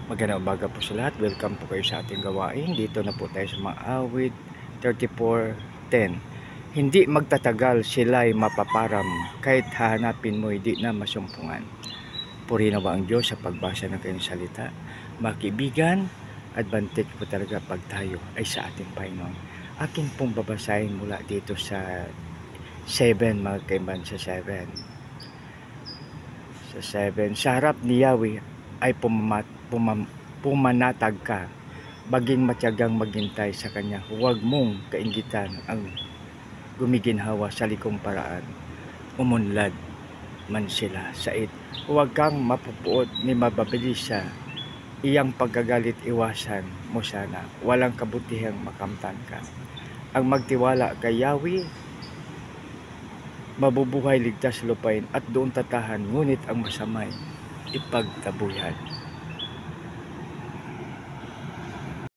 Magandang umaga po sa lahat. Welcome po kayo sa ating gawain. Dito na po tayo sa mga awit 34:10. Hindi magtatagal sila'y mapaparam, kahit hahanapin mo hindi na masumpungan. Puri na ba ang Diyos sa pagbasa ng kanyang salita. Mga kaibigan, advantage po talaga pag tayo ay sa ating Panginoon. Akin pong babasahin mula dito sa 7, mga kaibigan, sa 7. Sa harap ni Yahweh ay pumanatag ka, baging matyagang maghintay sa kanya. Huwag mong kainggitan ang gumiginhawa sa likong paraan, umunlad man sila sa huwag kang mapupuot ni mababilisa, iyang pagkagalit iwasan mo sana, walang kabutihang makamtan ka. Ang magtiwala kay Yahweh mabubuhay ligtas sa lupain, at doon tatahan, ngunit ang masamay ipagtabuyan.